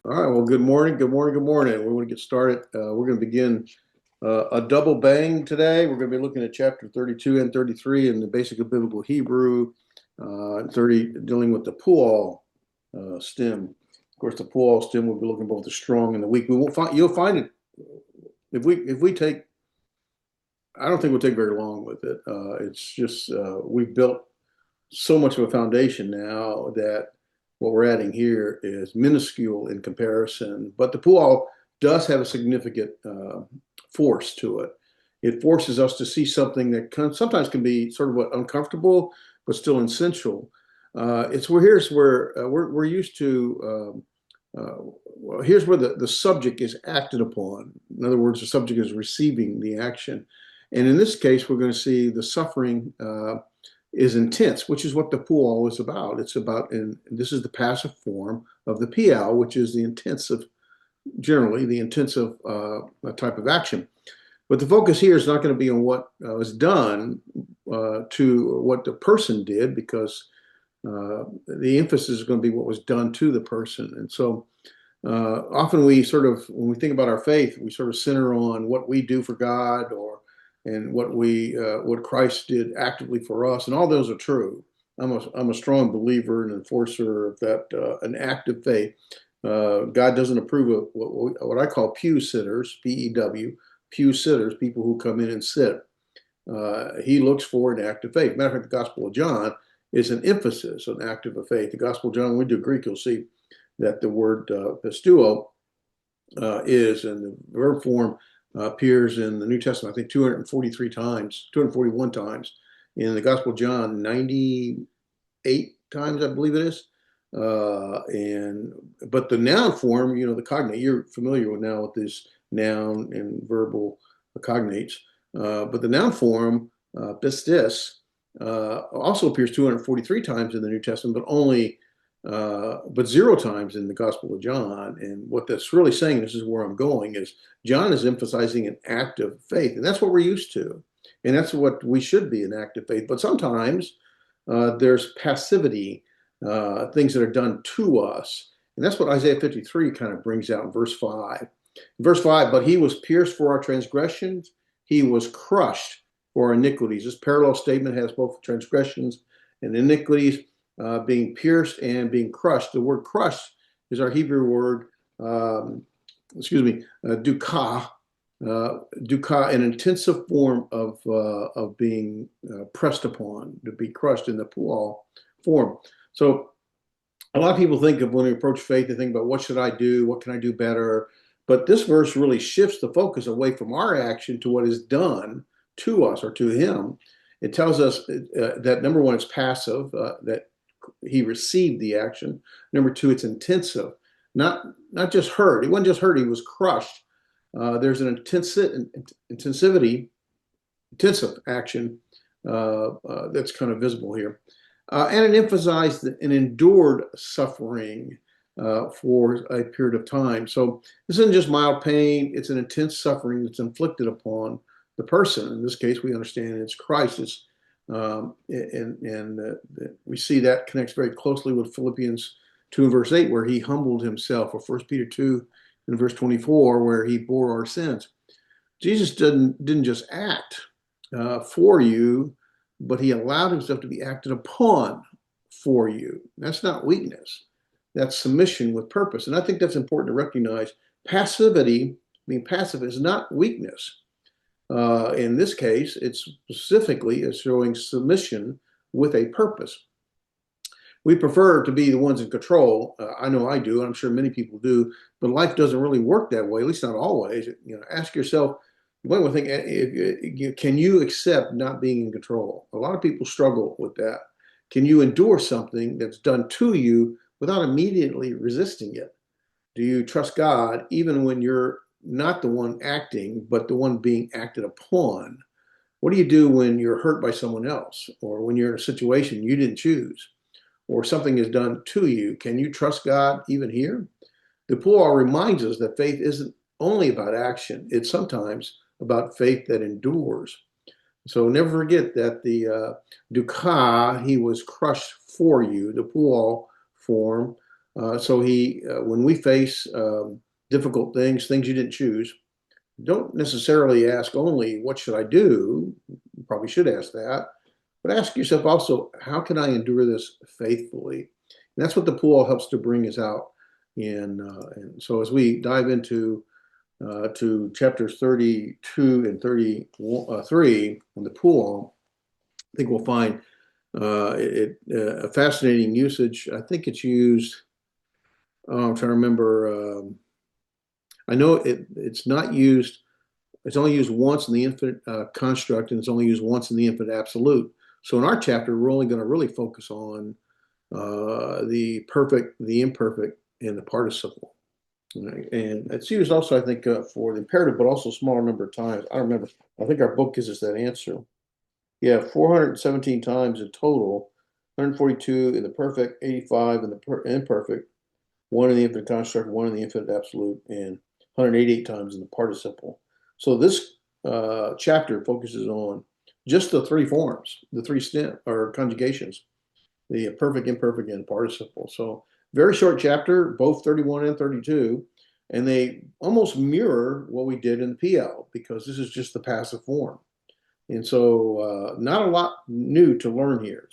All right. Well, good morning. Good morning. Good morning. We want to get started. We're going to begin a double bang today. We're going to be looking at chapter 32 and 33 in the basic of biblical Hebrew, 30 dealing with the Pu'al stem. Of course, the Pu'al stem will be looking both the strong and the weak. We won't find. You'll find it if we take. I don't think we'll take very long with it. It's just we've built so much of a foundation now that what we're adding here is minuscule in comparison. But the Pu'al does have a significant force to it. It forces us to see something that sometimes can be sort of uncomfortable, but still essential. Here's where we're used to. Well, here's where the subject is acted upon. In other words, the subject is receiving the action. And in this case, we're going to see the suffering is intense, which is what the Pu'al is about. It's about, and this is the passive form of the Pu'al, which is the intensive, generally the intensive type of action. But the focus here is not going to be on what was done to what the person did, because the emphasis is going to be what was done to the person. And so often we sort of, when we think about our faith, we sort of center on what we do for God and what Christ did actively for us, and all those are true. I'm a strong believer and enforcer of that an active faith. God doesn't approve of what I call pew sitters, P-E-W, pew sitters, people who come in and sit. He looks for an active faith. Matter of fact, the Gospel of John is an emphasis on active of faith. The Gospel of John, when we do Greek, you'll see that the word pistuo is in the verb form. Appears in the New Testament, I think 241 times. In the Gospel of John, 98 times, I believe it is. But the noun form, the cognate, you're familiar with now with this noun and verbal cognates. But the noun form, pistis, also appears 243 times in the New Testament, but 0 times in the Gospel of John. And what that's really saying, this is where I'm going, is John is emphasizing an active faith. And that's what we're used to. And that's what we should be, an active faith. But sometimes there's passivity, things that are done to us. And that's what Isaiah 53 kind of brings out in verse 5. In verse 5, but he was pierced for our transgressions, he was crushed for our iniquities. This parallel statement has both transgressions and iniquities. Being pierced and being crushed. The word crushed is our Hebrew word, dukah. Dukah, an intensive form of being pressed upon, to be crushed in the Pu'al form. So a lot of people think of when we approach faith, they think about what should I do? What can I do better? But this verse really shifts the focus away from our action to what is done to us or to him. It tells us that number one, it's passive, that he received the action. Number two, it's intensive, not just hurt. He wasn't just hurt; he was crushed. There's an intensive action that's kind of visible here, and it emphasized an endured suffering for a period of time. So this isn't just mild pain; it's an intense suffering that's inflicted upon the person. In this case, we understand it's Christ. It's we see that connects very closely with Philippians 2 and verse 8, where he humbled himself, or 1 Peter 2 and verse 24, where he bore our sins. Jesus didn't just act for you, but he allowed himself to be acted upon for you. That's not weakness. That's submission with purpose. And I think that's important to recognize. Passivity, being passive, is not weakness. In this case, it's specifically showing submission with a purpose. We prefer to be the ones in control. I know I do, and I'm sure many people do, but life doesn't really work that way, at least not always. Ask yourself, you might want to think, can you accept not being in control? A lot of people struggle with that. Can you endure something that's done to you without immediately resisting it? Do you trust God even when you're not the one acting, but the one being acted upon? What do you do when you're hurt by someone else, or when you're in a situation you didn't choose, or something is done to you? Can you trust God even here? The Pu'al reminds us that faith isn't only about action. It's sometimes about faith that endures. So never forget that the dukah, he was crushed for you, the Pu'al form, So when we face difficult things you didn't choose, don't necessarily ask only, what should I do? You probably should ask that, but ask yourself also, how can I endure this faithfully? And that's what the Pu'al helps to bring us out in. And so as we dive into to chapters 32 and 33 on the Pu'al, I think we'll find a fascinating usage. I think it's used. I'm trying to remember. I know it's not used. It's only used once in the infinite construct, and it's only used once in the infinite absolute. So in our chapter, we're only going to really focus on the perfect, the imperfect, and the participle. Right? And it's used also, I think, for the imperative, but also a smaller number of times. I don't remember. I think our book gives us that answer. Yeah, 417 times in total, 142 in the perfect, 85 in the imperfect, one in the infinite construct, one in the infinite absolute, and 188 times in the participle. So this chapter focuses on just the three forms, the three stem or conjugations, the perfect, imperfect, and participle. So very short chapter, both 31 and 32, and they almost mirror what we did in the PL because this is just the passive form. And so not a lot new to learn here.